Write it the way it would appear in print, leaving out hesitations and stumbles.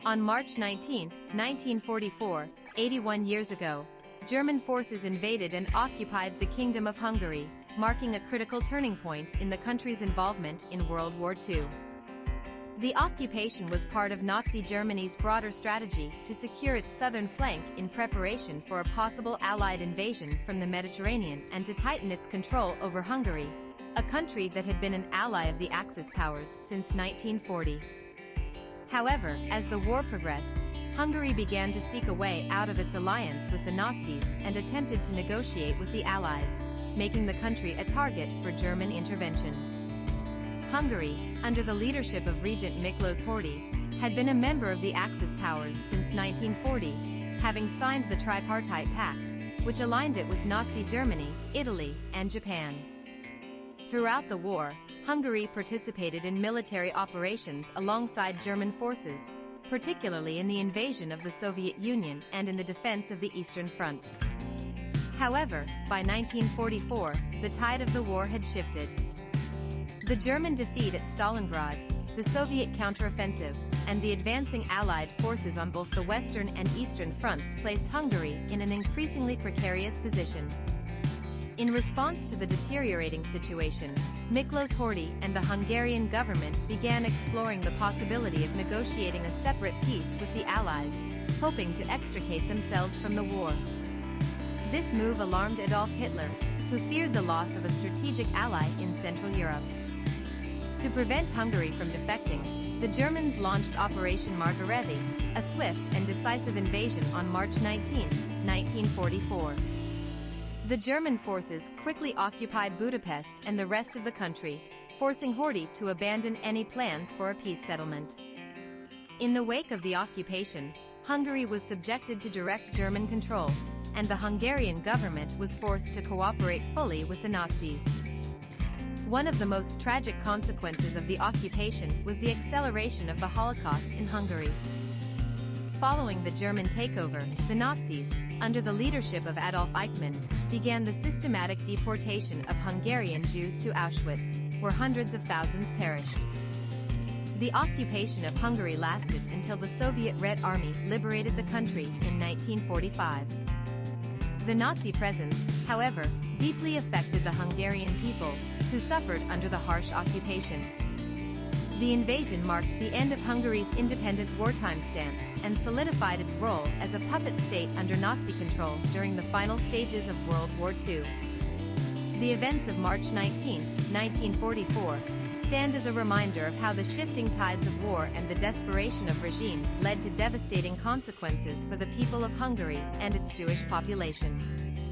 On March 19, 1944, 81 years ago, German forces invaded and occupied the Kingdom of Hungary, marking a critical turning point in the country's involvement in World War II. The occupation was part of Nazi Germany's broader strategy to secure its southern flank in preparation for a possible Allied invasion from the Mediterranean and to tighten its control over Hungary, a country that had been an ally of the Axis powers since 1940. However, as the war progressed, Hungary began to seek a way out of its alliance with the Nazis and attempted to negotiate with the Allies, making the country a target for German intervention. Hungary, under the leadership of Regent Miklos Horthy, had been a member of the Axis powers since 1940, having signed the Tripartite Pact, which aligned it with Nazi Germany, Italy, and Japan. Throughout the war, Hungary participated in military operations alongside German forces, particularly in the invasion of the Soviet Union and in the defense of the Eastern Front. However, by 1944, the tide of the war had shifted. The German defeat at Stalingrad, the Soviet counteroffensive, and the advancing Allied forces on both the Western and Eastern fronts placed Hungary in an increasingly precarious position. In response to the deteriorating situation, Miklos Horthy and the Hungarian government began exploring the possibility of negotiating a separate peace with the Allies, hoping to extricate themselves from the war. This move alarmed Adolf Hitler, who feared the loss of a strategic ally in Central Europe. To prevent Hungary from defecting, the Germans launched Operation Margarethe, a swift and decisive invasion on March 19, 1944. The German forces quickly occupied Budapest and the rest of the country, forcing Horthy to abandon any plans for a peace settlement. In the wake of the occupation, Hungary was subjected to direct German control, and the Hungarian government was forced to cooperate fully with the Nazis. One of the most tragic consequences of the occupation was the acceleration of the Holocaust in Hungary. Following the German takeover, the Nazis, under the leadership of Adolf Eichmann, began the systematic deportation of Hungarian Jews to Auschwitz, where hundreds of thousands perished. The occupation of Hungary lasted until the Soviet Red Army liberated the country in 1945. The Nazi presence, however, deeply affected the Hungarian people, who suffered under the harsh occupation. The invasion marked the end of Hungary's independent wartime stance and solidified its role as a puppet state under Nazi control during the final stages of World War II. The events of March 19, 1944, stand as a reminder of how the shifting tides of war and the desperation of regimes led to devastating consequences for the people of Hungary and its Jewish population.